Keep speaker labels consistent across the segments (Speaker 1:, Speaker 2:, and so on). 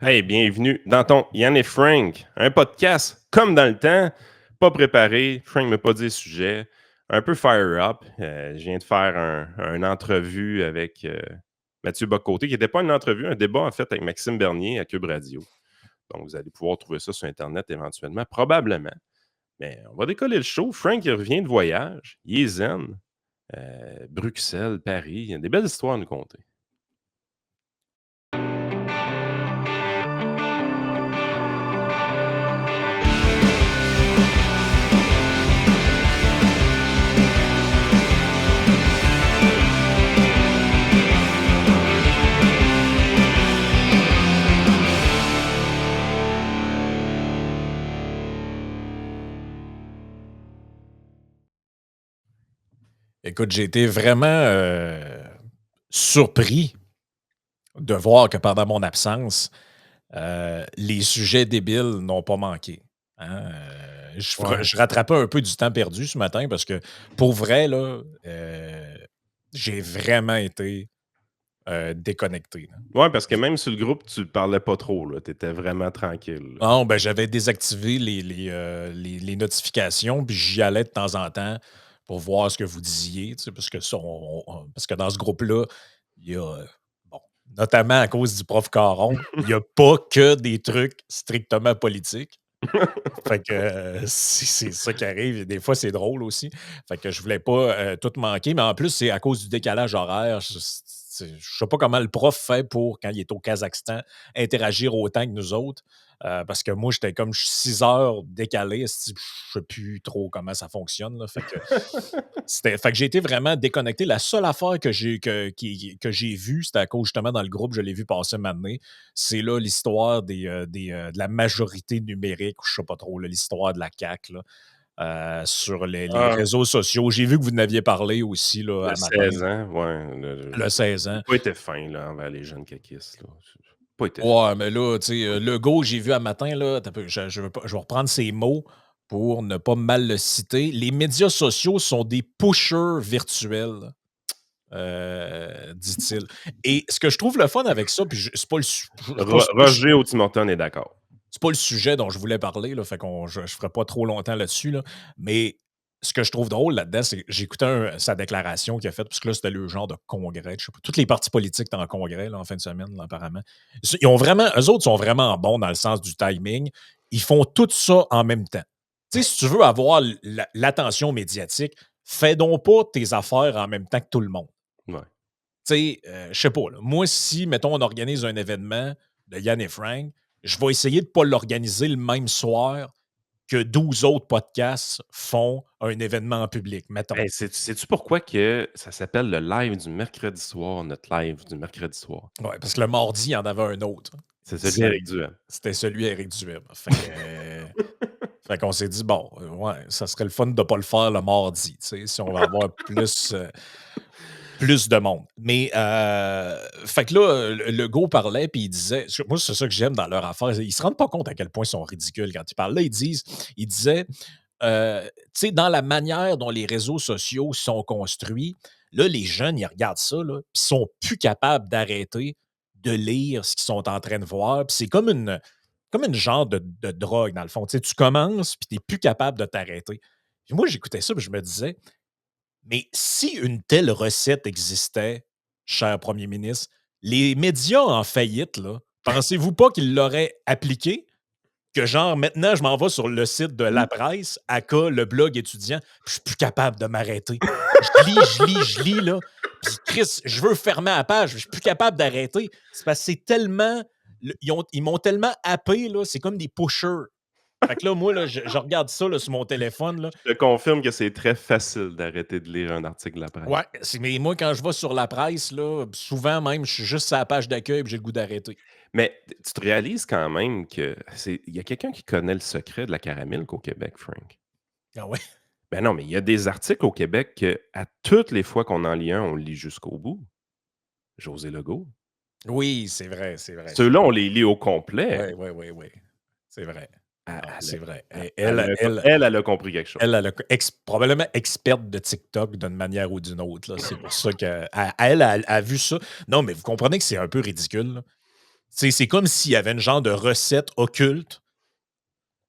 Speaker 1: Hey, bienvenue dans ton Yann et Frank, un podcast comme dans le temps, pas préparé. Frank m'a pas dit le sujet, un peu fire up. Je viens de faire une entrevue avec Mathieu Bocoté, qui n'était pas une entrevue, un débat en fait avec Maxime Bernier à Cube Radio. Donc, vous allez pouvoir trouver ça sur Internet éventuellement, probablement. Mais on va décoller le show. Frank, il revient de voyage. Il est zen. Bruxelles, Paris. Il y a des belles histoires à nous conter.
Speaker 2: Écoute, j'ai été vraiment surpris de voir que pendant mon absence, les sujets débiles n'ont pas manqué. Hein.
Speaker 1: Ouais.
Speaker 2: Je rattrapais un peu du temps perdu ce matin parce que, pour vrai, là, j'ai vraiment été déconnecté. Là.
Speaker 1: Ouais, parce que même sur le groupe, tu parlais pas trop, là. Tu étais vraiment tranquille, là.
Speaker 2: Non, ben, j'avais désactivé les notifications, puis j'y allais de temps en temps pour voir ce que vous disiez, tu sais, parce que, parce que dans ce groupe-là, il y a, bon, notamment à cause du prof Caron, il n'y a pas que des trucs strictement politiques. Fait que c'est ça qui arrive. Et des fois, c'est drôle aussi. Fait que je voulais pas tout manquer, mais en plus, c'est à cause du décalage horaire. Je sais pas comment le prof fait pour, quand il est au Kazakhstan, interagir autant que nous autres. Parce que moi, j'étais comme 6 heures décalé. Je sais plus trop comment ça fonctionne. Là. Fait que j'ai été vraiment déconnecté. La seule affaire que j'ai vue, c'était à cause justement dans le groupe, je l'ai vu passer maintenant. C'est là l'histoire de la majorité numérique, ou je sais pas trop, là, l'histoire de la CAQ là, sur les
Speaker 1: Ah,
Speaker 2: réseaux sociaux. J'ai vu que vous en aviez parlé aussi là,
Speaker 1: le
Speaker 2: à matin,
Speaker 1: 16 ans, ouais.
Speaker 2: le 16
Speaker 1: J'ai
Speaker 2: ans.
Speaker 1: pas été fin, là, envers les jeunes caquistes, là. J'ai pas été fin.
Speaker 2: Ouais, mais là, tu sais, Legault, j'ai vu à matin, là, attends un peu, je vais reprendre ses mots pour ne pas mal le citer. Les médias sociaux sont des pushers virtuels. Dit-il. Et ce que je trouve le fun avec ça, puis c'est pas
Speaker 1: Roger au Tim Hortons est d'accord.
Speaker 2: c'est pas le sujet dont je voulais parler, là, fait qu'on je ferai pas trop longtemps là-dessus, là, mais ce que je trouve drôle là-dedans, c'est que j'écoutais sa déclaration qu'il a faite, parce que là, c'était le genre de congrès, je sais pas, tous les partis politiques étaient en congrès là, en fin de semaine, là, apparemment. Ils ont vraiment, eux autres sont vraiment bons dans le sens du timing. Ils font tout ça en même temps. Tu sais, si tu veux avoir l'attention médiatique, fais donc pas tes affaires en même temps que tout le monde.
Speaker 1: Ouais.
Speaker 2: Tu sais, je sais pas, là, moi, si, mettons, on organise un événement de Yann et Frank, je vais essayer de ne pas l'organiser le même soir que 12 autres podcasts font un événement en public, mettons.
Speaker 1: Hey, sais-tu pourquoi que ça s'appelle le live du mercredi soir, notre live du mercredi soir?
Speaker 2: Ouais, parce que le mardi, il y en avait un autre.
Speaker 1: C'est celui
Speaker 2: Ça-
Speaker 1: d'Éric Duhem.
Speaker 2: C'était celui Éric Duhem. Fait qu'on s'est dit, bon, ouais, ça serait le fun de ne pas le faire le mardi, tu sais, si on va avoir plus de monde. Mais, fait que là, le go parlait, puis il disait, moi, c'est ça que j'aime dans leur affaire, ils se rendent pas compte à quel point ils sont ridicules quand ils parlent. Là, ils disaient, tu sais, dans la manière dont les réseaux sociaux sont construits, là, les jeunes, ils regardent ça, là, puis ils sont plus capables d'arrêter de lire ce qu'ils sont en train de voir. Puis c'est comme une genre de drogue, dans le fond. Tu sais, tu commences, puis tu n'es plus capable de t'arrêter. Puis moi, j'écoutais ça, puis je me disais, mais si une telle recette existait, cher premier ministre, les médias en faillite, là, pensez-vous pas qu'ils l'auraient appliquée? Que genre, maintenant, je m'en vais sur le site de La Presse, ACA, le blog étudiant, puis je suis plus capable de m'arrêter. Je lis, là. Puis Chris, je veux fermer la page, je suis plus capable d'arrêter. C'est parce que c'est tellement. Ils m'ont tellement happé, là, c'est comme des pushers. Fait que là, moi, là, je regarde ça là, sur mon téléphone, là.
Speaker 1: Je te confirme que c'est très facile d'arrêter de lire un article de la presse.
Speaker 2: Ouais, mais moi, quand je vais sur La Presse, là, souvent même, je suis juste sur la page d'accueil et j'ai le goût d'arrêter.
Speaker 1: Mais tu te réalises quand même que il y a quelqu'un qui connaît le secret de la caramel au Québec, Frank.
Speaker 2: Ah ouais?
Speaker 1: Ben non, mais il y a des articles au Québec que, à toutes les fois qu'on en lit un, on le lit jusqu'au bout. José Legault.
Speaker 2: Oui, c'est vrai, c'est vrai.
Speaker 1: Ceux-là, on les lit au complet.
Speaker 2: Oui, oui, oui, oui. C'est vrai.
Speaker 1: Elle,
Speaker 2: Non,
Speaker 1: elle
Speaker 2: c'est vrai.
Speaker 1: a
Speaker 2: Et
Speaker 1: elle
Speaker 2: elle,
Speaker 1: a
Speaker 2: elle,
Speaker 1: elle a compris quelque chose.
Speaker 2: elle, elle a probablement experte de TikTok d'une manière ou d'une autre. Là. C'est pour ça qu'elle a vu ça. Non, mais vous comprenez que c'est un peu ridicule. Là. C'est comme s'il y avait une genre de recette occulte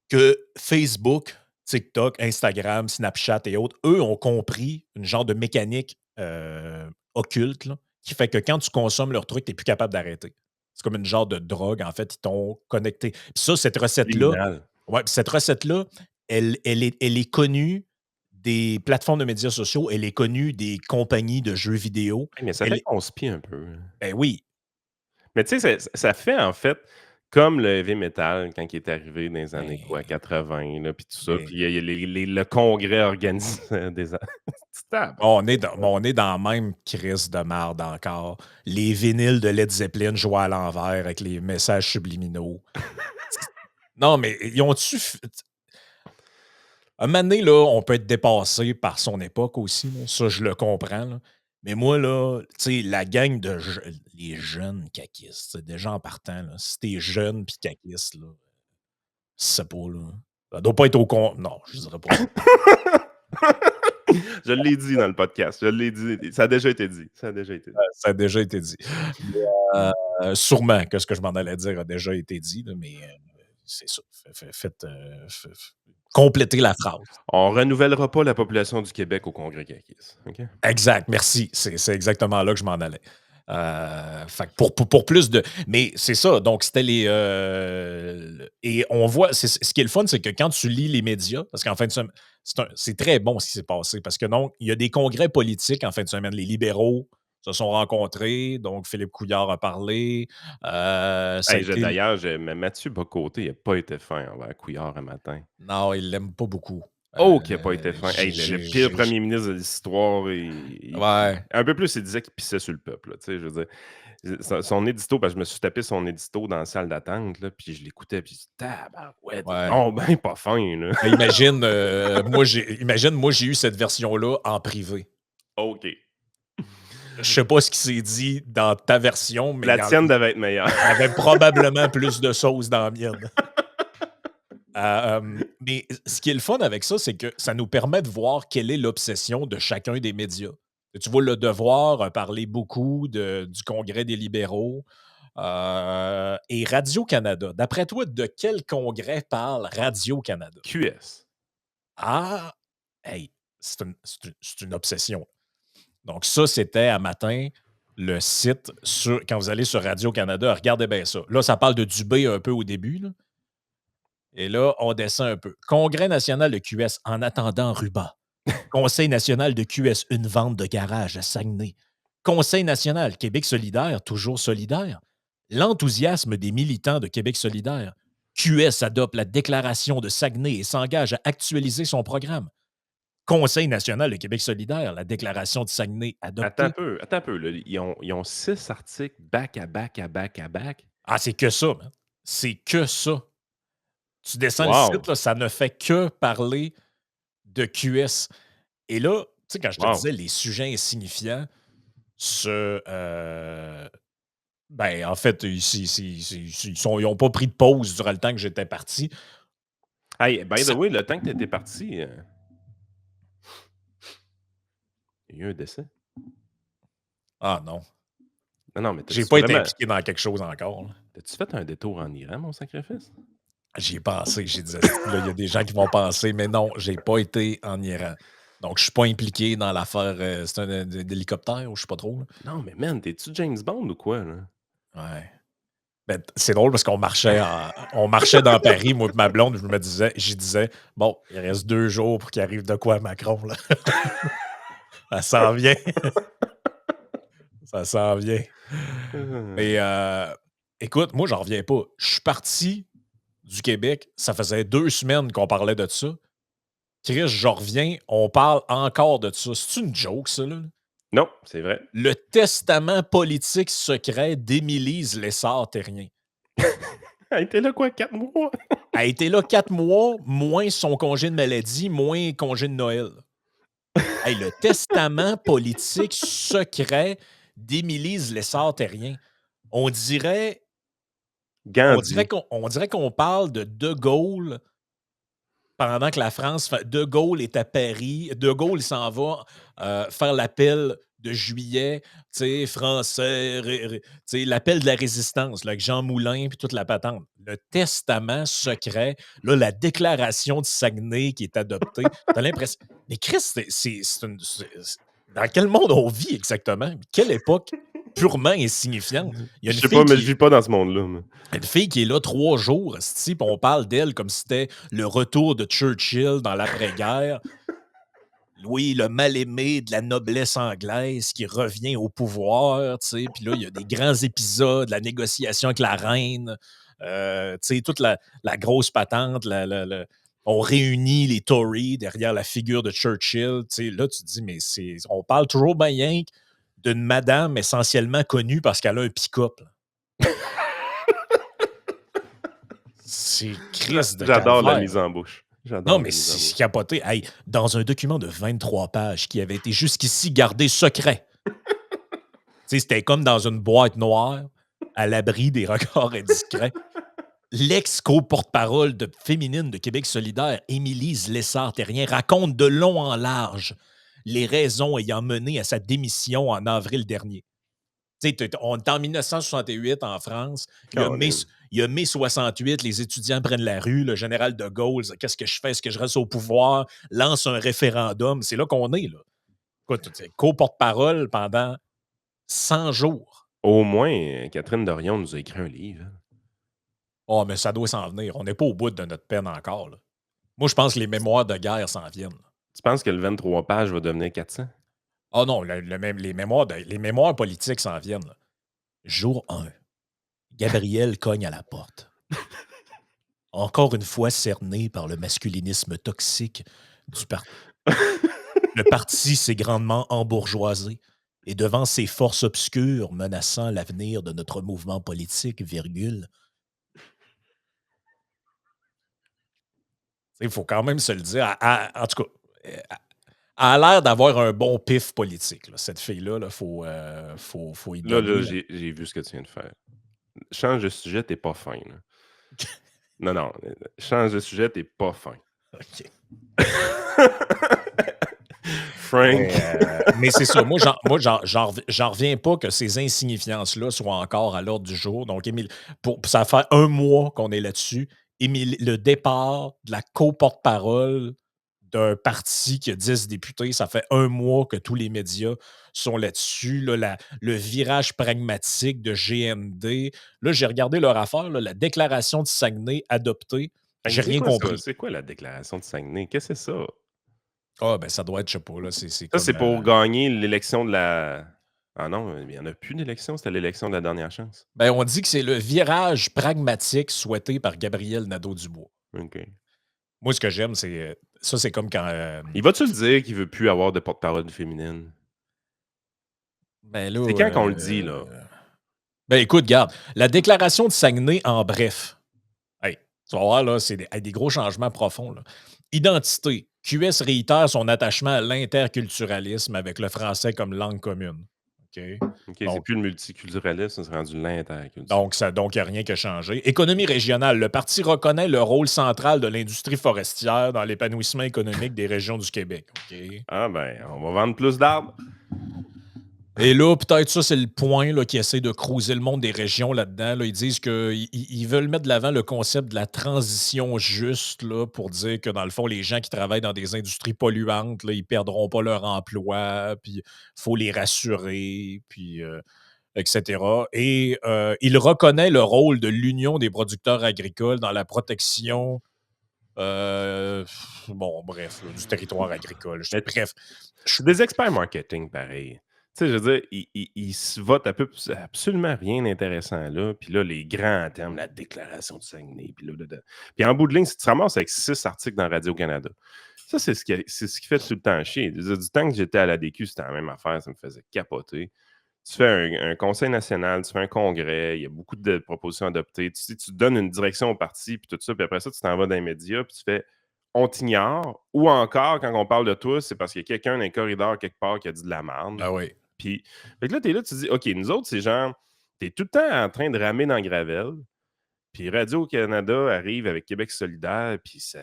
Speaker 2: que Facebook, TikTok, Instagram, Snapchat et autres, eux, ont compris une genre de mécanique occulte là, qui fait que quand tu consommes leur truc, tu n'es plus capable d'arrêter. C'est comme une genre de drogue, en fait, ils t'ont connecté. Puis ça, cette recette-là,
Speaker 1: Subliminal.
Speaker 2: ouais, puis cette recette-là, elle est connue des plateformes de médias sociaux, elle est connue des compagnies de jeux vidéo.
Speaker 1: Hey, mais ça
Speaker 2: Elle
Speaker 1: fait
Speaker 2: est,
Speaker 1: qu'on se pie un peu, hein.
Speaker 2: ben oui,
Speaker 1: Mais tu sais, ça fait en fait comme le heavy metal quand il est arrivé dans les années quoi,
Speaker 2: ben,
Speaker 1: 80 là, puis tout ça,
Speaker 2: ben,
Speaker 1: puis il y a le congrès organisé des a
Speaker 2: On est dans la même crise de marde encore. Les vinyles de Led Zeppelin jouent à l'envers avec les messages subliminaux. Non, mais ils ont-tu. Un moment donné, là, on peut être dépassé par son époque aussi. Là. Ça, je le comprends. Là. Mais moi, là, tu sais, la gang de les jeunes caquistes, déjà en partant, là, si t'es jeune pis caquiste, là, c'est pas, là. Ça doit pas être au con. Non, je dirais pas ça.
Speaker 1: Je l'ai dit dans le podcast, je l'ai dit, ça a déjà été dit, ça a déjà été dit.
Speaker 2: Ça a déjà été dit. Sûrement que ce que je m'en allais dire a déjà été dit, là, mais c'est ça. Faites, compléter la phrase.
Speaker 1: On renouvellera pas la population du Québec au congrès caquiste, OK?
Speaker 2: Exact, merci. C'est exactement là que je m'en allais. Fait que pour plus de. Mais c'est ça. Donc, c'était les. Et on voit. Ce qui est le fun, c'est que quand tu lis les médias, parce qu'en fin de semaine, c'est très bon ce qui s'est passé. Parce que donc, il y a des congrès politiques en fin de semaine. Les libéraux se sont rencontrés. Donc, Philippe Couillard a parlé. Ça a
Speaker 1: Hey,
Speaker 2: été.
Speaker 1: d'ailleurs, mais Mathieu Bocoté, il a pas été fin envers Couillard un matin.
Speaker 2: Non, il l'aime pas beaucoup.
Speaker 1: Oh, qu'il a pas été fin. Hey,
Speaker 2: J'ai.
Speaker 1: le pire premier ministre de l'histoire,
Speaker 2: Ouais.
Speaker 1: un peu plus, il disait qu'il pissait sur le peuple, là, tu sais, je veux dire. Son édito, parce que je me suis tapé son édito dans la salle d'attente, là, puis je l'écoutais, puis je dis: «Tabarouette, il est
Speaker 2: Ouais.
Speaker 1: donc ben pas fin, là.»
Speaker 2: Ben, imagine, moi, j'ai eu cette version-là en privé.
Speaker 1: OK.
Speaker 2: Je sais pas ce qui s'est dit dans ta version, mais
Speaker 1: La tienne devait être
Speaker 2: il
Speaker 1: meilleure.
Speaker 2: y avait probablement plus de sauce dans la mienne. Mais ce qui est le fun avec ça, c'est que ça nous permet de voir quelle est l'obsession de chacun des médias. Tu vois, Le Devoir a parlé beaucoup du Congrès des libéraux et Radio-Canada. D'après toi, de quel congrès parle Radio-Canada?
Speaker 1: QS.
Speaker 2: Ah, hey, c'est une obsession. Donc, ça, c'était à matin, le site, quand vous allez sur Radio-Canada, regardez bien ça. Là, ça parle de Dubé un peu au début. Là. Et là, on descend un peu. Congrès national de QS en attendant Ruba. Conseil national de QS, une vente de garage à Saguenay. Conseil national, Québec solidaire, toujours solidaire. L'enthousiasme des militants de Québec solidaire. QS adopte la déclaration de Saguenay et s'engage à actualiser son programme. Conseil national de Québec solidaire, la déclaration de Saguenay adoptée.
Speaker 1: Attends un peu, là. Ils ont 6 articles back à back à back à back.
Speaker 2: Ah, c'est que ça, man. C'est que ça. Tu descends le
Speaker 1: Wow!
Speaker 2: site, là, ça ne fait que parler de QS. Et là, tu sais, quand je te
Speaker 1: Wow!
Speaker 2: disais les sujets insignifiants, ce, ben, en fait, ils n'ont pas pris de pause durant le temps que j'étais parti.
Speaker 1: Hey, by the
Speaker 2: Ça-
Speaker 1: way, le temps que tu étais parti, il y a eu un décès.
Speaker 2: Ah non,
Speaker 1: Non, non, mais
Speaker 2: j'ai
Speaker 1: t'as-tu
Speaker 2: pas été
Speaker 1: vraiment
Speaker 2: impliqué dans quelque chose encore. Là.
Speaker 1: t'as-tu fait un détour en Iran, mon sacrifice?
Speaker 2: J'y ai pensé, j'ai dit, là, il y a des gens qui vont penser, mais non, j'ai pas été en Iran. Donc, je suis pas impliqué dans l'affaire. C'est un hélicoptère ou je sais pas trop. Là.
Speaker 1: Non, mais man, t'es-tu James Bond ou quoi, là?
Speaker 2: Ouais. Ben, c'est drôle parce on marchait dans Paris, moi et ma blonde, j'y disais, bon, il reste 2 jours pour qu'il arrive de quoi à Macron, là. Ça s'en vient. Ça s'en vient.
Speaker 1: Mmh.
Speaker 2: Mais écoute, moi, j'en reviens pas. Je suis parti du Québec. Ça faisait 2 semaines qu'on parlait de ça. Chris, je reviens. On parle encore de ça. C'est une joke, ça, là?
Speaker 1: Non, c'est vrai.
Speaker 2: Le testament politique secret d'Émilise Lessard-Terrien.
Speaker 1: Elle était là quoi, 4 mois?
Speaker 2: A été là 4 mois, moins son congé de maladie, moins congé de Noël. Hey, le testament politique secret d'Émilise Lessard-Terrien. On dirait
Speaker 1: Gandhi.
Speaker 2: on dirait qu'on parle de Gaulle pendant que la France De Gaulle est à Paris. De Gaulle, il s'en va faire l'appel de juillet, tu sais, français, tu sais, l'appel de la résistance, là, avec Jean Moulin puis toute la patente. Le testament secret, là, la déclaration de Saguenay qui est adoptée. Tu as l'impression. Mais Chris, dans quel monde on vit exactement? Quelle époque purement insignifiante? Il y a
Speaker 1: Je
Speaker 2: une
Speaker 1: sais pas,
Speaker 2: fille
Speaker 1: mais je
Speaker 2: qui
Speaker 1: vis pas dans ce monde-là. Moi.
Speaker 2: une fille qui est là 3 jours, esti, puis on parle d'elle comme si c'était le retour de Churchill dans l'après-guerre. Louis, le mal-aimé de la noblesse anglaise qui revient au pouvoir, tu sais. Puis là, il y a des grands épisodes, la négociation avec la reine, tu sais, toute la grosse patente, on réunit les Tories derrière la figure de Churchill. Tu sais, là, tu te dis, mais on parle toujours bien d'une madame essentiellement connue parce qu'elle a un pick-up. C'est Christ de
Speaker 1: J'adore la
Speaker 2: calvaire.
Speaker 1: mise en bouche.
Speaker 2: Non,
Speaker 1: J'adore
Speaker 2: mais
Speaker 1: la mise en
Speaker 2: c'est
Speaker 1: bouche.
Speaker 2: capoté. Hey, dans un document de 23 pages qui avait été jusqu'ici gardé secret, tu sais, c'était comme dans une boîte noire, à l'abri des regards indiscrets. L'ex-co-porte-parole féminine de Québec solidaire, Émilise Lessard-Terrien, raconte de long en large les raisons ayant mené à sa démission en avril dernier. Tu sais, on est en 1968 en France.
Speaker 1: Caroline.
Speaker 2: Il y a mai 68, les étudiants prennent la rue. Le général de Gaulle, qu'est-ce que je fais? Est-ce que je reste au pouvoir? Lance un référendum. C'est là qu'on est. Là. Écoute, tu sais, co-porte-parole pendant 100 jours.
Speaker 1: Au moins, Catherine Dorion nous a écrit un livre. Hein.
Speaker 2: Oh, mais ça doit s'en venir. On n'est pas au bout de notre peine encore. Là. Moi, je pense que les mémoires de guerre s'en viennent.
Speaker 1: Tu penses que le 23 pages va devenir 400?
Speaker 2: Oh non, les mémoires politiques s'en viennent. Là. Jour 1. Gabriel cogne à la porte. Encore une fois cerné par le masculinisme toxique du parti. Le parti s'est grandement embourgeoisé et devant ces forces obscures menaçant l'avenir de notre mouvement politique, virgule. Il faut quand même se le dire. En tout cas, elle a l'air d'avoir un bon pif politique. Là. Cette fille-là, il faut y
Speaker 1: Là,
Speaker 2: donner. Là.
Speaker 1: j'ai vu ce que tu viens de faire. Change de sujet, t'es pas fin. Là. Non, non. Change de sujet, t'es pas fin.
Speaker 2: OK.
Speaker 1: Frank.
Speaker 2: Mais c'est ça. Moi, j'en reviens pas que ces insignifiances-là soient encore à l'ordre du jour. Donc, Émile, ça fait 1 mois qu'on est là-dessus. Le départ de la co-porte-parole d'un parti qui a 10 députés, ça fait 1 mois que tous les médias sont là-dessus. Là, le virage pragmatique de GND. Là, j'ai regardé leur affaire, là, la déclaration de Saguenay adoptée. J'ai
Speaker 1: C'est
Speaker 2: rien
Speaker 1: quoi ça?
Speaker 2: compris.
Speaker 1: C'est quoi la déclaration de Saguenay? Qu'est-ce que c'est ça?
Speaker 2: Ah, ben ça doit être, je sais pas, là, c'est
Speaker 1: Ça, c'est
Speaker 2: comme...
Speaker 1: pour gagner l'élection de la. Ah non, il n'y en a plus d'élection, c'était l'élection de la dernière chance.
Speaker 2: Ben, on dit que c'est le virage pragmatique souhaité par Gabriel Nadeau-Dubois.
Speaker 1: OK.
Speaker 2: Moi, ce que j'aime, c'est... ça, c'est comme quand...
Speaker 1: Il va-tu le dire qu'il veut plus avoir de porte-parole féminine?
Speaker 2: ben là...
Speaker 1: C'est quand qu'on le dit, là?
Speaker 2: ben écoute, garde. La déclaration de Saguenay, en bref. Hey, tu vas voir, là, c'est des gros changements profonds. Là. Identité. QS réitère son attachement à l'interculturalisme avec le français comme langue commune. OK?
Speaker 1: OK, c'est
Speaker 2: Donc,
Speaker 1: plus le multiculturalisme, c'est rendu l'interculture.
Speaker 2: Donc, il n'y a rien qui a changé. Économie régionale. Le parti reconnaît le rôle central de l'industrie forestière dans l'épanouissement économique des régions du Québec. OK?
Speaker 1: Ah ben, on va vendre plus d'arbres.
Speaker 2: Et là, peut-être ça, c'est le point là, qui essaie de creuser le monde des régions là-dedans. Là. Ils disent qu'ils veulent mettre de l'avant le concept de la transition juste là, pour dire que, dans le fond, les gens qui travaillent dans des industries polluantes, là, ils ne perdront pas leur emploi, puis il faut les rassurer, puis etc. Et il reconnaît le rôle de l'Union des producteurs agricoles dans la protection bon, bref, là, du territoire agricole.
Speaker 1: Mais
Speaker 2: Bref,
Speaker 1: c'est des experts marketing, pareil. Tu sais, je veux dire, ils se votent absolument rien d'intéressant là. Puis là, les grands termes, la déclaration de Saguenay. Puis en bout de ligne, si tu te ramasses avec 6 articles dans Radio-Canada, ça, c'est ce qui fait tout le temps chier. Du temps que j'étais à la DQ, c'était la même affaire, ça me faisait capoter. Tu fais un conseil national, tu fais un congrès, il y a beaucoup de propositions adoptées. Tu donnes une direction au parti, puis tout ça, puis après ça, tu t'en vas dans les médias, puis tu fais on t'ignore, ou encore, quand on parle de toi, c'est parce qu'il y a quelqu'un dans les corridors quelque part qui a dit de la merde.
Speaker 2: ah oui.
Speaker 1: Puis, fait que là, t'es là, tu te dis, OK, nous autres, c'est genre, t'es tout le temps en train de ramer dans Gravel, puis Radio-Canada arrive avec Québec solidaire, puis ça,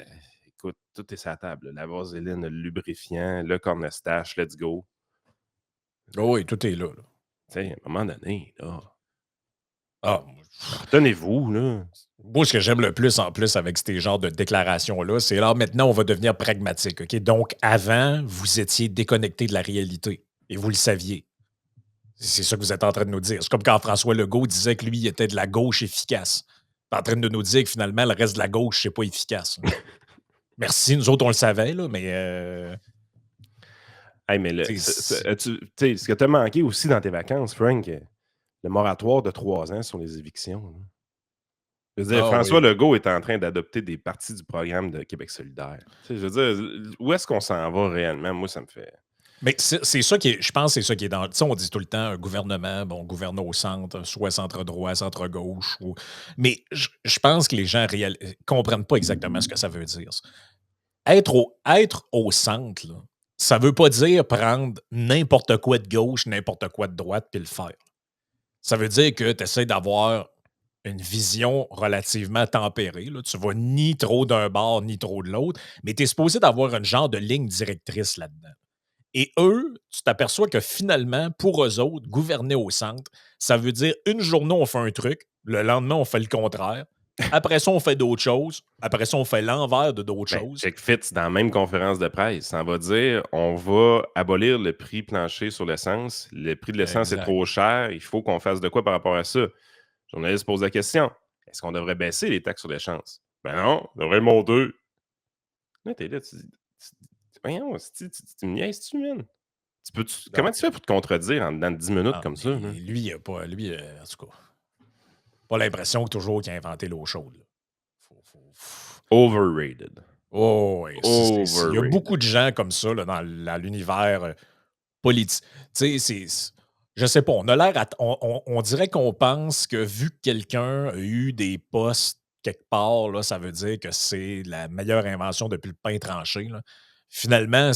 Speaker 1: écoute, tout est sur la table. La vaseline, le lubrifiant, le cornestache, let's go.
Speaker 2: Oh oui, tout est là.
Speaker 1: Tu sais, à un moment donné, là,
Speaker 2: Ah,
Speaker 1: retenez-vous, là.
Speaker 2: moi, ce que j'aime le plus, en plus, avec ces genres de déclarations-là, c'est là, maintenant, on va devenir pragmatique. OK? Donc, avant, vous étiez déconnecté de la réalité et vous le saviez. C'est ça que vous êtes en train de nous dire. C'est comme quand François Legault disait que lui, il était de la gauche efficace. Tu es en train de nous dire que finalement, le reste de la gauche, c'est pas efficace. Merci, nous autres, on le savait, là, mais
Speaker 1: Hey, mais
Speaker 2: tu sais,
Speaker 1: tu sais, ce que tu as manqué aussi dans tes vacances, Frank, le moratoire de 3 ans sur les évictions, là. Je veux dire,
Speaker 2: ah
Speaker 1: François
Speaker 2: oui.
Speaker 1: Legault est en train d'adopter des parties du programme de Québec solidaire. Tu sais, je veux dire, où est-ce qu'on s'en va réellement? Moi, ça me fait
Speaker 2: Mais c'est ça qui est, je pense, que c'est ça qui est dans. Tu sais, on dit tout le temps un gouvernement, bon, gouverne au centre, soit centre droit, centre gauche. Mais je pense que les gens comprennent pas exactement ce que ça veut dire. Être au centre, là, ça veut pas dire prendre n'importe quoi de gauche, n'importe quoi de droite, puis le faire. Ça veut dire que tu essaies d'avoir une vision relativement tempérée. Là. Tu vas ni trop d'un bord, ni trop de l'autre, mais tu es supposé d'avoir un genre de ligne directrice là-dedans. Et eux, tu t'aperçois que finalement, pour eux autres, gouverner au centre, ça veut dire une journée, on fait un truc, le lendemain, on fait le contraire. Après ça, on fait d'autres choses. Après ça, on fait l'envers de d'autres
Speaker 1: ben,
Speaker 2: choses.
Speaker 1: check Fitz, dans la même conférence de presse, ça va dire on va abolir le prix plancher sur l'essence. Le prix de l'essence est
Speaker 2: Exact.
Speaker 1: trop cher. Il faut qu'on fasse de quoi par rapport à ça? Le journaliste pose la question est-ce qu'on devrait baisser les taxes sur l'essence? Ben non, on devrait le monter. Là, t'es là, voyons, tu me niaises-tu, man?
Speaker 2: Ah
Speaker 1: Comment tu
Speaker 2: oui.
Speaker 1: fais pour te contredire en dedans de 10 minutes
Speaker 2: Ah,
Speaker 1: comme
Speaker 2: mais
Speaker 1: ça, là?
Speaker 2: lui, il a pas. Lui, en tout cas, pas l'impression que toujours qu'il a inventé l'eau chaude. Là.
Speaker 1: Overrated.
Speaker 2: Oh, oui. Il y a beaucoup
Speaker 1: Overrated.
Speaker 2: de gens comme ça là, dans l'univers politique. Tu sais, je sais pas, on a l'air. On dirait qu'on pense que vu que quelqu'un a eu des postes quelque part, là, ça veut dire que c'est la meilleure invention depuis le pain tranché. Là. Finalement,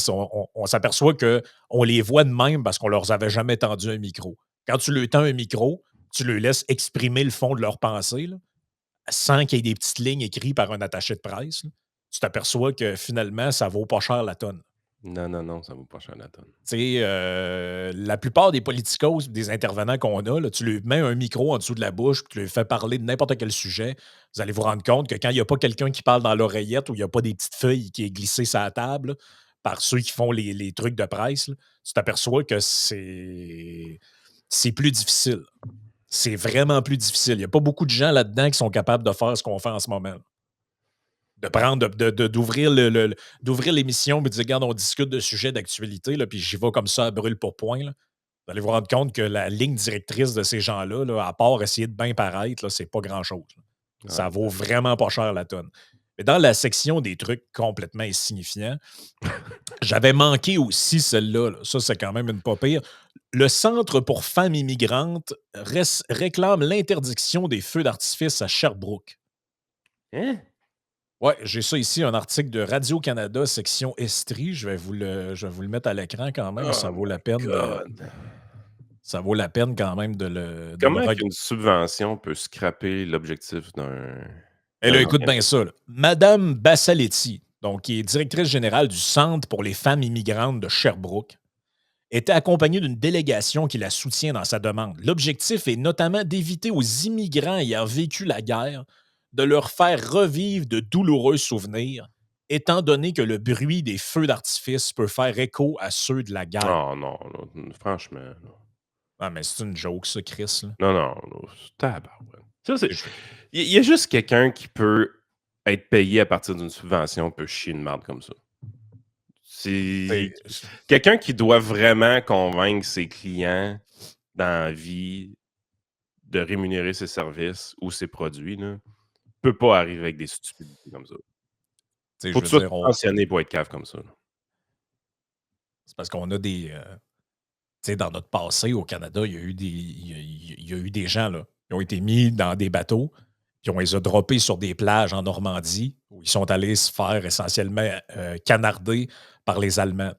Speaker 2: on s'aperçoit qu'on les voit de même parce qu'on leur avait jamais tendu un micro. Quand tu leur tends un micro, tu leur laisses exprimer le fond de leur pensée, là, sans qu'il y ait des petites lignes écrites par un attaché de presse. Là. Tu t'aperçois que finalement, ça vaut pas cher la tonne.
Speaker 1: Non, non, non, ça vaut pas cher la tonne.
Speaker 2: Tu sais, la plupart des politicos, des intervenants qu'on a, là, tu lui mets un micro en dessous de la bouche, puis tu lui fais parler de n'importe quel sujet. Vous allez vous rendre compte que quand il n'y a pas quelqu'un qui parle dans l'oreillette ou il n'y a pas des petites feuilles qui est glissées sur la table là, par ceux qui font les trucs de presse, là, tu t'aperçois que c'est plus difficile. C'est vraiment plus difficile. Il n'y a pas beaucoup de gens là-dedans qui sont capables de faire ce qu'on fait en ce moment. De prendre, d'ouvrir d'ouvrir l'émission et de dire, regarde, on discute de sujets d'actualité, là, puis j'y vais comme ça à brûle pour point. Là. Vous allez vous rendre compte que la ligne directrice de ces gens-là, là, à part essayer de bien paraître, là, c'est pas grand-chose. Là.
Speaker 1: Ouais,
Speaker 2: Ça vaut
Speaker 1: exact.
Speaker 2: vraiment pas cher la tonne. Mais dans la section des trucs complètement insignifiants, j'avais manqué aussi celle-là. Là. Ça, c'est quand même une pas pire. Le Centre pour femmes immigrantes réclame l'interdiction des feux d'artifice à Sherbrooke.
Speaker 1: Hein?
Speaker 2: Ouais, j'ai ça ici, un article de Radio-Canada, section Estrie. Je vais vous le mettre à l'écran quand même.
Speaker 1: Oh my God!
Speaker 2: Ça vaut la peine quand même de le
Speaker 1: Comment
Speaker 2: regarder.
Speaker 1: qu'une subvention peut scraper l'objectif
Speaker 2: Et là,
Speaker 1: d'un
Speaker 2: écoute bien
Speaker 1: organisme?
Speaker 2: ça. Là. Madame Bassaletti, donc, qui est directrice générale du Centre pour les femmes immigrantes de Sherbrooke, était accompagnée d'une délégation qui la soutient dans sa demande. L'objectif est notamment d'éviter aux immigrants ayant vécu la guerre de leur faire revivre de douloureux souvenirs, étant donné que le bruit des feux d'artifice peut faire écho à ceux de la guerre.
Speaker 1: Oh non, là, franchement, là.
Speaker 2: Ah, mais c'est une joke, ça, Chris. Là.
Speaker 1: Non, non, là, tabarouette. Ça, c'est
Speaker 2: Je-
Speaker 1: il y a juste quelqu'un qui peut être payé à partir d'une subvention peut chier une merde comme ça. C'est
Speaker 2: c'est-
Speaker 1: quelqu'un qui doit vraiment convaincre ses clients dans la vie de rémunérer ses services ou ses produits, là, peut pas arriver avec des stupidités comme ça.
Speaker 2: je
Speaker 1: Faut que
Speaker 2: veux
Speaker 1: tu sois
Speaker 2: dire,
Speaker 1: subventionné pour être cave comme ça, là.
Speaker 2: c'est parce qu'on a des. Tu sais, dans notre passé au Canada, il y a eu des gens là, qui ont été mis dans des bateaux, puis on les a droppés sur des plages en Normandie, où ils sont allés se faire essentiellement canarder par les Allemands.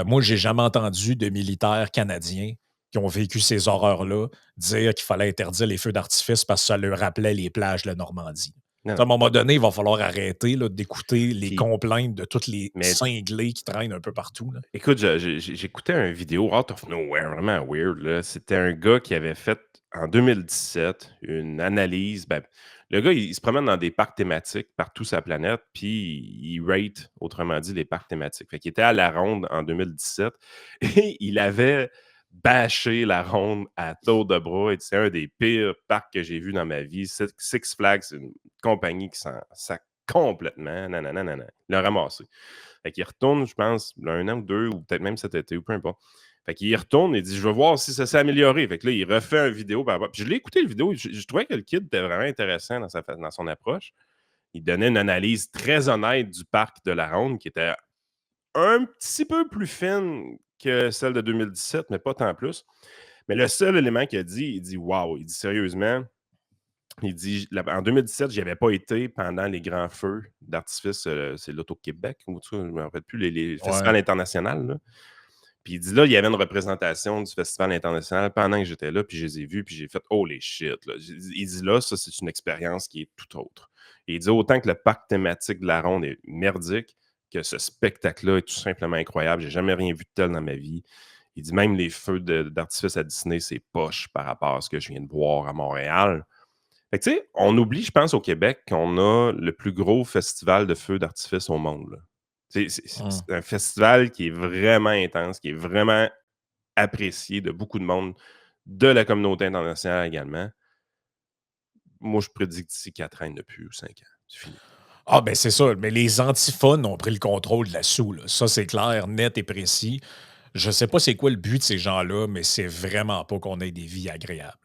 Speaker 2: Moi, j'ai jamais entendu de militaires canadiens qui ont vécu ces horreurs-là dire qu'il fallait interdire les feux d'artifice parce que ça leur rappelait les plages de la Normandie.
Speaker 1: Non,
Speaker 2: À un
Speaker 1: non.
Speaker 2: moment donné, il va falloir arrêter là, d'écouter les
Speaker 1: Puis,
Speaker 2: complaintes de tous les
Speaker 1: mais
Speaker 2: cinglés qui traînent un peu partout. Là.
Speaker 1: écoute, j'écoutais une vidéo out of nowhere, vraiment weird, là. C'était un gars qui avait fait, en 2017, une analyse. Ben, le gars, il se promène dans des parcs thématiques partout sur la planète, puis il rate, autrement dit, les parcs thématiques. Fait qu'il était à la Ronde en 2017 et il avait bâché la Ronde à tour de bras. C'est un des pires parcs que j'ai vu dans ma vie. Six Flags, c'est une compagnie qui s'en sac complètement. Nanana, nanana. Il l'a ramassé. Fait qu'il retourne, je pense, un an ou deux, ou peut-être même cet été, ou peu importe. Fait qu'il y retourne et dit: «Je veux voir si ça s'est amélioré». Fait que là, il refait une vidéo par rapport. Puis je l'ai écouté, le vidéo. Je trouvais que le kid était vraiment intéressant dans son approche. Il donnait une analyse très honnête du parc de la Ronde qui était un petit peu plus fine que celle de 2017, mais pas tant plus. Mais le seul élément qu'il a dit, il dit: «Wow!» Il dit: «Sérieusement», il dit: «En 2017, j'y avais pas été pendant les grands feux d'artifice, c'est l'Auto-Québec ou en tout cas, je me rappelle plus, les
Speaker 2: Ouais.
Speaker 1: festivals internationaux, là». Puis il dit là, il y avait une représentation du Festival international pendant que j'étais là, puis je les ai vus, puis j'ai fait holy shit. Là. Il dit là, ça, c'est une expérience qui est tout autre. Et il dit autant que le parc thématique de la Ronde est merdique, que ce spectacle-là est tout simplement incroyable. J'ai jamais rien vu de tel dans ma vie. Il dit même les feux d'artifice à Disney, c'est poche par rapport à ce que je viens de voir à Montréal. Fait que, tu sais, on oublie, je pense, au Québec, qu'on a le plus gros festival de feux d'artifice au monde. Là.
Speaker 2: Hum.
Speaker 1: C'est un festival qui est vraiment intense, qui est vraiment apprécié de beaucoup de monde, de la communauté internationale également. Moi, je prédis que d'ici 4 ans, il n'y en a plus, ou 5 ans. C'est fini.
Speaker 2: Ah, ben c'est ça. Mais les antiphones ont pris le contrôle de la sous. Là. Ça, c'est clair, net et précis. Je sais pas c'est quoi le but de ces gens-là, mais c'est vraiment pas qu'on ait des vies agréables.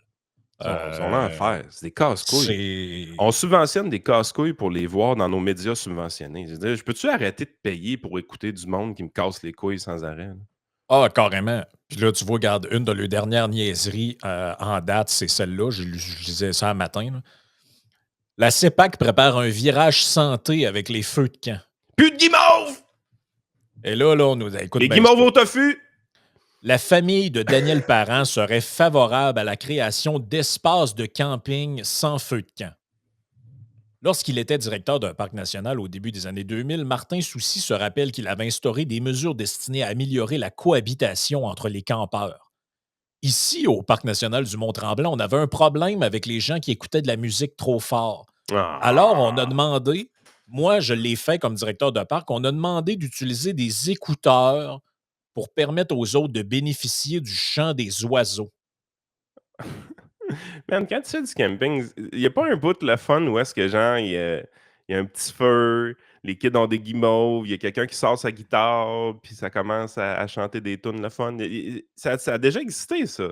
Speaker 1: Son enfer, c'est des casse-couilles.
Speaker 2: C'est.
Speaker 1: On subventionne des casse-couilles pour les voir dans nos médias subventionnés. Je veux dire, je peux-tu arrêter de payer pour écouter du monde qui me casse les couilles sans arrêt? Là?
Speaker 2: Ah, carrément. Puis là, tu vois, regarde, une de leurs dernières niaiseries en date, c'est celle-là. Je lisais ça un matin. Là. La CEPAC prépare un virage santé avec les feux de camp.
Speaker 1: Plus de guimauve!
Speaker 2: Et là, on nous dit, écoute
Speaker 1: Les
Speaker 2: bien
Speaker 1: guimauves
Speaker 2: ça.
Speaker 1: au tofu!
Speaker 2: La famille de Daniel Parent serait favorable à la création d'espaces de camping sans feu de camp. Lorsqu'il était directeur d'un parc national au début des années 2000, Martin Soucy se rappelle qu'il avait instauré des mesures destinées à améliorer la cohabitation entre les campeurs. Ici, au parc national du Mont-Tremblant, on avait un problème avec les gens qui écoutaient de la musique trop fort. Alors, on a
Speaker 1: Ah!
Speaker 2: demandé, moi je l'ai fait comme directeur de parc, on a demandé d'utiliser des écouteurs pour permettre aux autres de bénéficier du chant des oiseaux.
Speaker 1: Man, quand tu fais du camping, il y a pas un bout le fun où est-ce que genre il y a un petit feu, les kids ont des guimauves, il y a quelqu'un qui sort sa guitare, puis ça commence à chanter des tunes le fun. Ça a déjà existé, ça.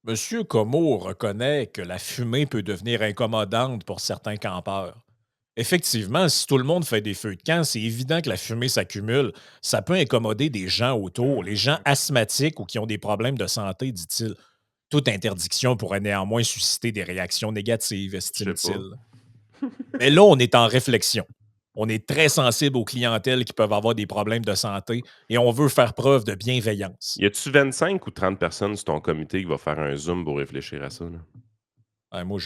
Speaker 2: Monsieur Comeau reconnaît que la fumée peut devenir incommodante pour certains campeurs. Effectivement, si tout le monde fait des feux de camp, c'est évident que la fumée s'accumule. Ça peut incommoder des gens autour, les gens asthmatiques ou qui ont des problèmes de santé, dit-il. Toute interdiction pourrait néanmoins susciter des réactions négatives,
Speaker 1: Je sais
Speaker 2: estime-t-il.
Speaker 1: pas.
Speaker 2: Mais là, on est en réflexion. On est très sensible aux clientèles qui peuvent avoir des problèmes de santé et on veut faire preuve de bienveillance.
Speaker 1: Y a-tu 25 ou 30 personnes sur ton comité qui va faire un Zoom pour réfléchir à ça, là?
Speaker 2: Moi,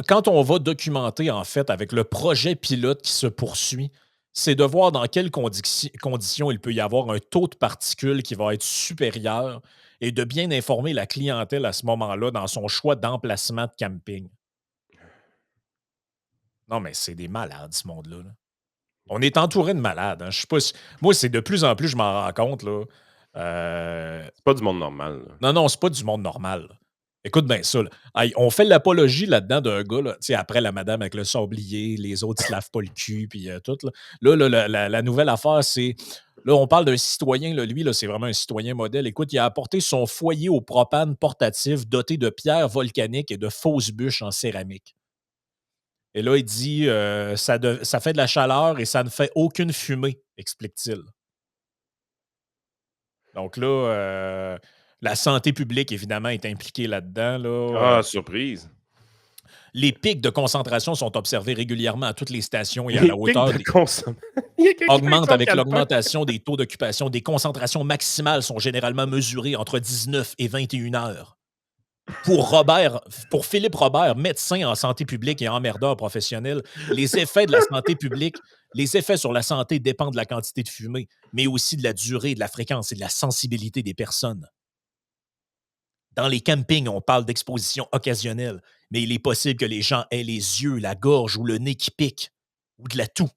Speaker 2: quand on va documenter, en fait, avec le projet pilote qui se poursuit, c'est de voir dans quelles conditions il peut y avoir un taux de particules qui va être supérieur et de bien informer la clientèle à ce moment-là dans son choix d'emplacement de camping. Non, mais c'est des malades, ce monde-là. Là. On est entouré de malades. Hein. Je sais pas moi, c'est de plus en plus, je m'en rends compte. Là.
Speaker 1: C'est pas du monde normal, là.
Speaker 2: Non, non, c'est pas du monde normal. Là. Écoute bien ça. Là. Hey, on fait l'apologie là-dedans d'un gars, là, tu sais, après la madame avec le sablier, les autres, ils se lavent pas le cul, puis tout. Là, la nouvelle affaire, c'est. Là, on parle d'un citoyen, là, lui, là, c'est vraiment un citoyen modèle. Écoute, il a apporté son foyer au propane portatif doté de pierres volcaniques et de fausses bûches en céramique. Et là, il dit ça fait de la chaleur et ça ne fait aucune fumée, explique-t-il. Donc là, la santé publique, évidemment, est impliquée là-dedans. Là,
Speaker 1: Ah, surprise!
Speaker 2: les pics de concentration sont observés régulièrement à toutes les stations et à
Speaker 1: Les
Speaker 2: la
Speaker 1: pics
Speaker 2: hauteur
Speaker 1: de
Speaker 2: des
Speaker 1: consommation. Il y a quelqu'un avec
Speaker 2: augmentent
Speaker 1: son
Speaker 2: avec
Speaker 1: calepin.
Speaker 2: l'augmentation des taux d'occupation. Des concentrations maximales sont généralement mesurées entre 19 et 21 heures. Pour Philippe Robert, médecin en santé publique et emmerdeur professionnel, les effets de la santé publique, les effets sur la santé dépendent de la quantité de fumée, mais aussi de la durée, de la fréquence et de la sensibilité des personnes. Dans les campings, on parle d'exposition occasionnelle, mais il est possible que les gens aient les yeux, la gorge ou le nez qui piquent, ou de la toux.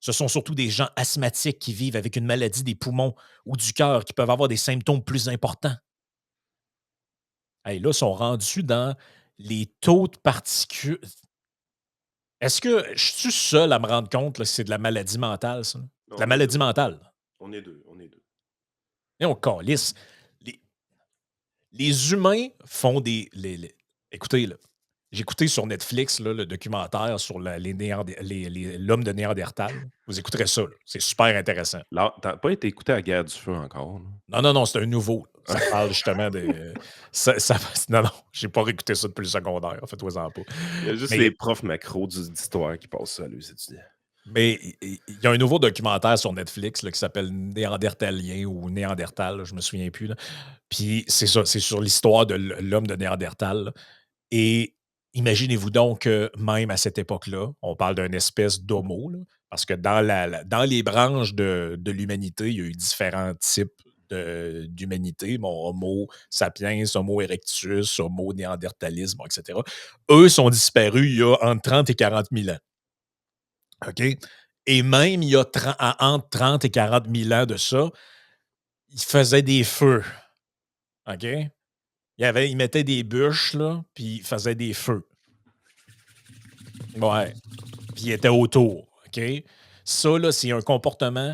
Speaker 2: Ce sont surtout des gens asthmatiques qui vivent avec une maladie des poumons ou du cœur qui peuvent avoir des symptômes plus importants. Hey, là, ils sont rendus dans les taux de particules. Est-ce que je suis seul à me rendre compte là, que c'est de la maladie mentale, ça? De la
Speaker 1: On est
Speaker 2: maladie
Speaker 1: deux.
Speaker 2: mentale.
Speaker 1: On est deux. On est deux.
Speaker 2: Et on calisse. Les, les humains font écoutez, là, j'ai écouté sur Netflix là, le documentaire sur l'homme de Néandertal. Vous écouterez ça. Là. C'est super intéressant.
Speaker 1: Là, t'as pas été écouté à la Guerre du Feu encore, là?
Speaker 2: Non, non, non, c'est un nouveau. Ça parle justement de. Non, non, j'ai pas réécouté ça depuis le secondaire. Faites-toi-en pas.
Speaker 1: Il y a juste
Speaker 2: Mais
Speaker 1: les profs macro d'histoire qui passent ça, les étudiants.
Speaker 2: Mais il y a un nouveau documentaire sur Netflix là, qui s'appelle Néandertalien ou Néandertal, là, je me souviens plus. Là. Puis c'est ça, c'est sur l'histoire de l'homme de Néandertal. Là. Et imaginez-vous donc que même à cette époque-là, on parle d'une espèce d'homo, là, parce que dans les branches de l'humanité, il y a eu différents types d'humanité, bon, Homo sapiens, Homo erectus, Homo néandertalisme, etc. Eux sont disparus il y a entre 30 et 40 000 ans. OK? Et même il y a entre 30 et 40 000 ans de ça, ils faisaient des feux. OK? Ils mettaient des bûches, là, puis ils faisaient des feux. Ouais. Puis ils étaient autour. OK? Ça, là, c'est un comportement.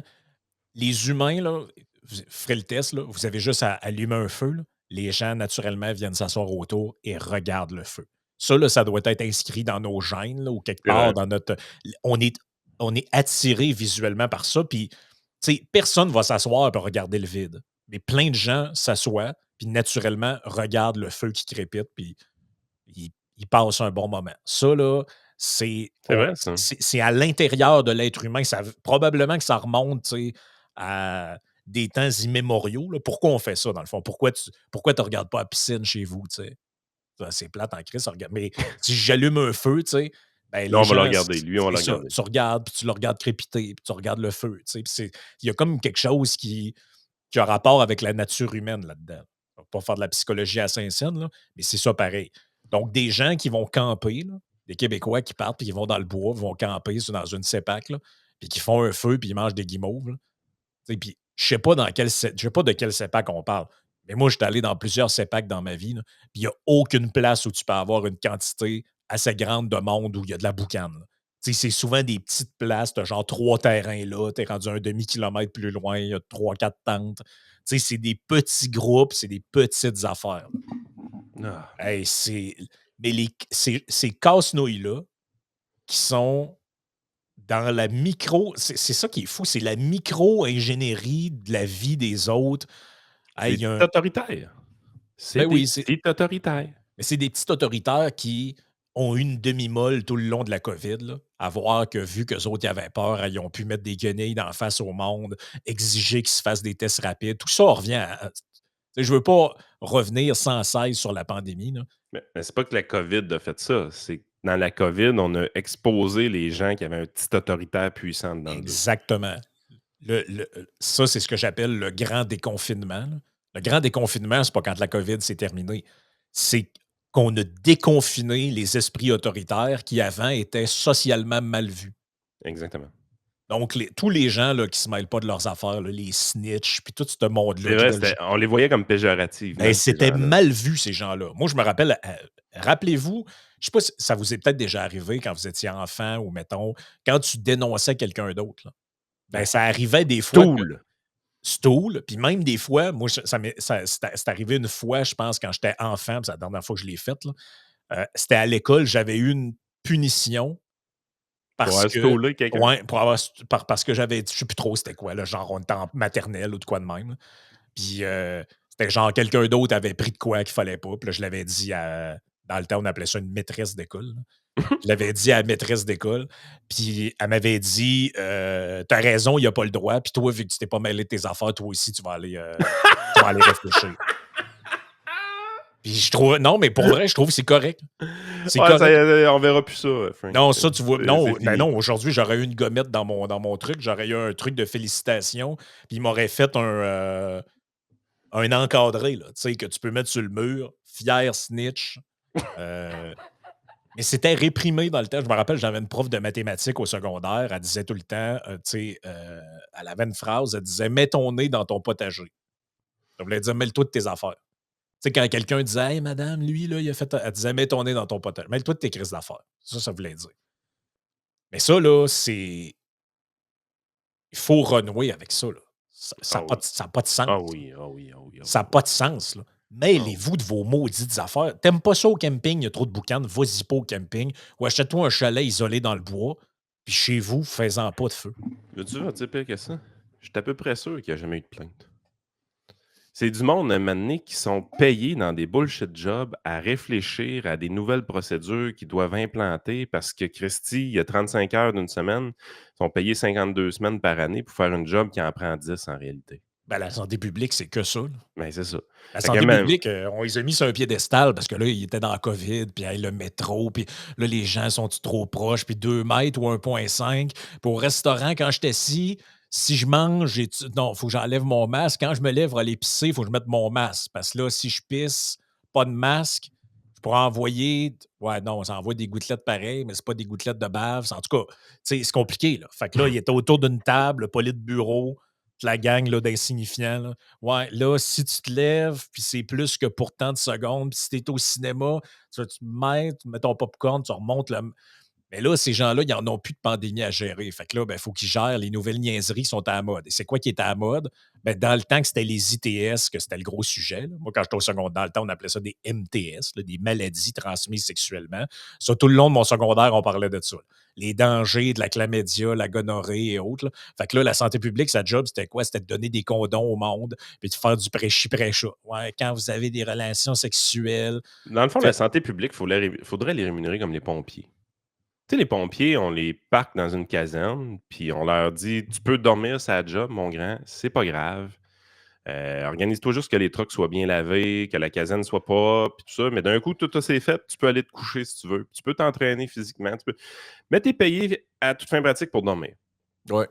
Speaker 2: Les humains, là, vous ferez le test, là, vous avez juste à allumer un feu. Là. Les gens, naturellement, viennent s'asseoir autour et regardent le feu. Ça, là, ça doit être inscrit dans nos gènes là, ou quelque
Speaker 1: C'est
Speaker 2: part
Speaker 1: vrai.
Speaker 2: dans notre. On est, on est attiré visuellement par ça. Puis, tu sais, personne ne va s'asseoir et regarder le vide. Mais plein de gens s'assoient, puis naturellement, regardent le feu qui crépite, puis ils passent un bon moment. Ça, là, c'est
Speaker 1: C'est vrai, ça.
Speaker 2: c'est à l'intérieur de l'être humain. Probablement que ça remonte tu sais, à des temps immémoriaux. Là. Pourquoi on fait ça, dans le fond? Pourquoi tu ne regardes pas la piscine chez vous? Tu sais? C'est plate en crise. Mais si j'allume un feu, tu sais, ben,
Speaker 1: Là,
Speaker 2: les
Speaker 1: on va le
Speaker 2: gens,
Speaker 1: regarder. Lui, on va
Speaker 2: c'est
Speaker 1: le
Speaker 2: ça.
Speaker 1: regarder.
Speaker 2: Tu regardes, puis tu le regardes crépiter, puis tu regardes le feu. Tu sais, il y a comme quelque chose qui a rapport avec la nature humaine là-dedans. On va pas faire de la psychologie à Saint-Saëns, là, mais c'est ça pareil. Donc, des gens qui vont camper, là, des Québécois qui partent puis qui vont dans le bois, vont camper dans une CEPAC, là, puis qui font un feu puis ils mangent des guimauves. Là. Puis, je sais pas je sais pas de quel CEPAC on parle. Mais moi, je suis allé dans plusieurs CEPAC dans ma vie, là, puis il n'y a aucune place où tu peux avoir une quantité assez grande de monde où il y a de la boucane. Là. C'est souvent des petites places, tu as genre 3 terrains là, tu es rendu un demi-kilomètre plus loin, il y a 3, 4 tentes. C'est des petits groupes, c'est des petites affaires.
Speaker 1: Ah.
Speaker 2: Hey, mais ces casse-nouilles-là qui sont dans la micro. C'est ça qui est fou, c'est la micro-ingénierie de la vie des autres. Hey, il y a
Speaker 1: C'est autoritaire. C'est
Speaker 2: ben
Speaker 1: des
Speaker 2: oui,
Speaker 1: petits autoritaires.
Speaker 2: mais c'est des petits autoritaires qui ont eu une demi-molle tout le long de la COVID, là, à voir que vu qu'eux autres, ils avaient peur, ils ont pu mettre des guenilles d'en face au monde, exiger qu'ils se fassent des tests rapides. Tout ça revient je veux pas revenir sans cesse sur la pandémie. Là.
Speaker 1: Mais c'est pas que la COVID a fait ça. C'est que dans la COVID, on a exposé les gens qui avaient un petit autoritaire puissant dedans d'eux.
Speaker 2: Exactement. Ça, c'est ce que j'appelle le grand déconfinement. Là. Le grand déconfinement, c'est pas quand la COVID s'est terminée. C'est qu'on a déconfiné les esprits autoritaires qui avant étaient socialement mal vus.
Speaker 1: Exactement.
Speaker 2: Donc, tous les gens là, qui se mêlent pas de leurs affaires, là, les snitch, puis tout ce monde-là
Speaker 1: C'est
Speaker 2: qui
Speaker 1: vrai,
Speaker 2: veulent.
Speaker 1: on les voyait comme péjorativement,
Speaker 2: Ben,
Speaker 1: ces
Speaker 2: c'était
Speaker 1: gens-là.
Speaker 2: mal vu, ces gens-là. Moi, je me rappelle, rappelez-vous, je sais pas si ça vous est peut-être déjà arrivé quand vous étiez enfant ou, mettons, quand tu dénonçais quelqu'un d'autre. Là. Ben,
Speaker 1: Ben,
Speaker 2: ça arrivait des fois que
Speaker 1: Tool.
Speaker 2: stool, puis même des fois, moi, c'est arrivé une fois, je pense, quand j'étais enfant, puis c'est la dernière fois que je l'ai fait, là, c'était à l'école, j'avais eu une punition
Speaker 1: Pour
Speaker 2: parce
Speaker 1: avoir
Speaker 2: que,
Speaker 1: stolé quelqu'un.
Speaker 2: ouais, parce que j'avais, je sais plus trop c'était quoi, là, genre on était en maternelle ou de quoi de même. Là. Puis c'était genre quelqu'un d'autre avait pris de quoi qu'il fallait pas. Puis là, je l'avais dit dans le temps, on appelait ça une maîtresse d'école. Là. Je l'avais dit à la maîtresse d'école. Puis elle m'avait dit t'as raison, il a pas le droit. Puis toi, vu que tu t'es pas mêlé de tes affaires, toi aussi, tu vas aller réfléchir. Puis je trouve non, mais pour vrai, je trouve que c'est correct. C'est
Speaker 1: Ouais,
Speaker 2: correct.
Speaker 1: on verra plus ça, Frank.
Speaker 2: Non, ça, tu vois
Speaker 1: C'est
Speaker 2: non, ben
Speaker 1: fini.
Speaker 2: non, aujourd'hui, j'aurais eu une gommette dans mon truc, j'aurais eu un truc de félicitations, puis il m'aurait fait un encadré, là, tu sais, que tu peux mettre sur le mur, «Fier snitch». Heu, mais c'était réprimé dans le temps. Je me rappelle, j'avais une prof de mathématiques au secondaire, elle disait tout le temps, tu sais, elle avait une phrase, elle disait: «Mets ton nez dans ton potager». Ça voulait dire: «Mêle-toi de tes affaires». Tu sais, quand quelqu'un disait: «Hey madame, lui, là, il a fait» elle disait: «Mets ton nez dans ton potager. Mêle-toi de tes crises d'affaires». Ça voulait dire. Mais ça, là, c'est il faut renouer avec ça, là. Ça
Speaker 1: Ah
Speaker 2: a pas
Speaker 1: oui.
Speaker 2: de ça a pas de sens.
Speaker 1: Ah oui, ah oui, ah oui, ah
Speaker 2: Ça
Speaker 1: oui,
Speaker 2: a
Speaker 1: ah oui.
Speaker 2: pas de sens, là.
Speaker 1: Ah oui.
Speaker 2: Mêlez-vous de vos maudites affaires. T'aimes pas ça au camping, il y a trop de boucan, vas-y pas au camping ou achète-toi un chalet isolé dans le bois, puis chez vous, fais-en pas de feu.
Speaker 1: Veux-tu voir, tu sais, pire que ça? Je suis à peu près sûr qu'il n'y a jamais eu de plainte. C'est du monde, à un moment donné, qui sont payés dans des bullshit jobs à réfléchir à des nouvelles procédures qu'ils doivent implanter parce que Christy, il y a 35 heures d'une semaine, ils sont payés 52 semaines par année pour faire une job qui en prend 10 en réalité.
Speaker 2: Ben, la santé publique, c'est que ça, là.
Speaker 1: Ben, c'est ça.
Speaker 2: La
Speaker 1: Fait que
Speaker 2: santé
Speaker 1: même,
Speaker 2: publique, on les a mis sur un piédestal parce que là, il était dans la COVID, puis hey, le métro, puis là, les gens sont trop proches, puis 2 mètres ou 1,5. Puis au restaurant, quand j'étais assis, si je mange, non, il faut que j'enlève mon masque. Quand je me lève pour aller pisser, il faut que je mette mon masque. Parce que là, si je pisse, pas de masque, je pourrais envoyer. Ouais, non, ça envoie des gouttelettes pareilles, mais c'est pas des gouttelettes de bave. En tout cas, tu sais, c'est compliqué, là. Fait que là, il était autour d'une table, le poli de bureau, la gang là, d'insignifiants, là. Ouais, là, si tu te lèves, puis c'est plus que pour tant de secondes, puis si tu es au cinéma, tu mets ton popcorn, tu remontes le. Mais là, ces gens-là, ils n'en ont plus de pandémie à gérer. Fait que là, il faut qu'ils gèrent les nouvelles niaiseries qui sont à la mode. Et c'est quoi qui est à la mode? Ben, dans le temps que c'était les ITS, que c'était le gros sujet. Là. Moi, quand j'étais au secondaire, dans le temps, on appelait ça des MTS, là, des maladies transmises sexuellement. Ça, tout le long de mon secondaire, on parlait de ça. Les dangers de la chlamydia, la gonorrhée et autres. Là. Fait que là, la santé publique, sa job, c'était quoi? C'était de donner des condoms au monde, puis de faire du prêchi-prêcha. Ouais, quand vous avez des relations sexuelles.
Speaker 1: dans le fond, la
Speaker 2: Fait,
Speaker 1: santé publique, faudrait les rémunérer comme les pompiers. Tu sais, les pompiers, on les parque dans une caserne, puis on leur dit: «Tu peux dormir sur la job, mon grand, c'est pas grave. Organise-toi juste que les trucks soient bien lavés, que la caserne soit propre, puis tout ça. Mais d'un coup, tout ça c'est fait, tu peux aller te coucher si tu veux. Tu peux t'entraîner physiquement, tu peux» mais tu es payé à toute fin pratique pour dormir.
Speaker 2: ouais.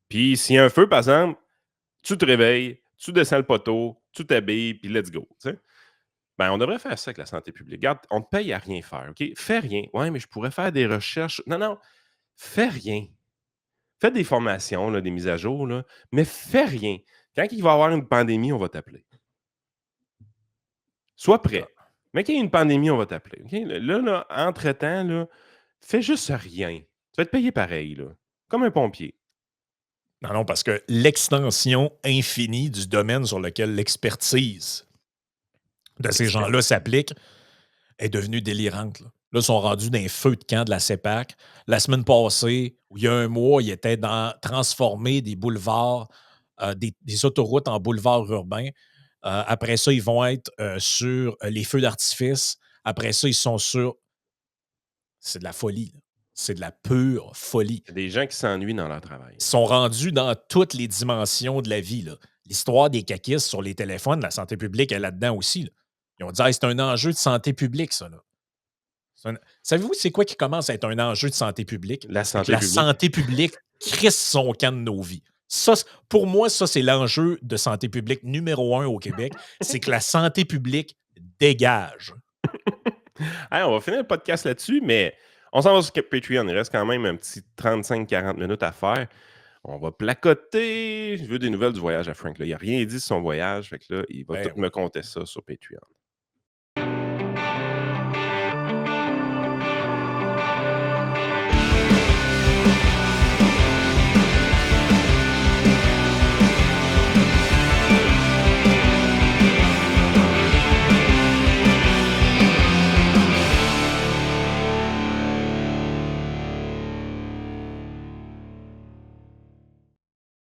Speaker 1: Puis s'il y a un feu, par exemple, tu te réveilles, tu descends le poteau, tu t'habilles, puis let's go, tu sais? Ben, on devrait faire ça avec la santé publique. Regarde, on te paye à rien faire, OK? Fais rien. Ouais, mais je pourrais faire des recherches. Non, non, fais rien. Fais des formations, là, des mises à jour, là, mais fais rien. Quand il va y avoir une pandémie, on va t'appeler. Sois prêt. Mais qu'il y ait une pandémie, on va t'appeler. OK? Là, entre-temps, là, fais juste rien. Tu vas être payé pareil, là, comme un pompier.
Speaker 2: Non, non, parce que l'extension infinie du domaine sur lequel l'expertise de ces
Speaker 1: Expert.
Speaker 2: gens-là s'applique est devenue délirante. Là, ils sont rendus dans les feux de camp de la CEPAC. La semaine passée, ou il y a un mois, ils étaient dans transformer des boulevards, des autoroutes en boulevards urbains. Après ça, ils vont être sur les feux d'artifice. Après ça, ils sont sur. C'est de la folie. Là. C'est de la pure folie.
Speaker 1: Il y a des gens qui s'ennuient dans leur travail.
Speaker 2: Sont rendus dans toutes les dimensions de la vie. Là. L'histoire des caquistes sur les téléphones, la santé publique est là-dedans aussi. Là. Ils ont dit hey, c'est un enjeu de santé publique, ça. Là. Savez-vous, c'est quoi qui commence à être un enjeu de santé publique?
Speaker 1: La
Speaker 2: C'est que
Speaker 1: santé
Speaker 2: la
Speaker 1: publique.
Speaker 2: santé publique crisse son camp de nos vies. Ça, pour moi, ça, c'est l'enjeu de santé publique numéro 1 au Québec. C'est que la santé publique dégage.
Speaker 1: Hey, on va finir le podcast là-dessus, mais on s'en va sur Patreon. Il reste quand même un petit 35-40 minutes à faire. On va placoter. Je veux des nouvelles du voyage à Frank. Là. Il n'a rien dit de son voyage. Fait que là, il va tout
Speaker 2: Ben
Speaker 1: me
Speaker 2: oui.
Speaker 1: compter ça sur Patreon.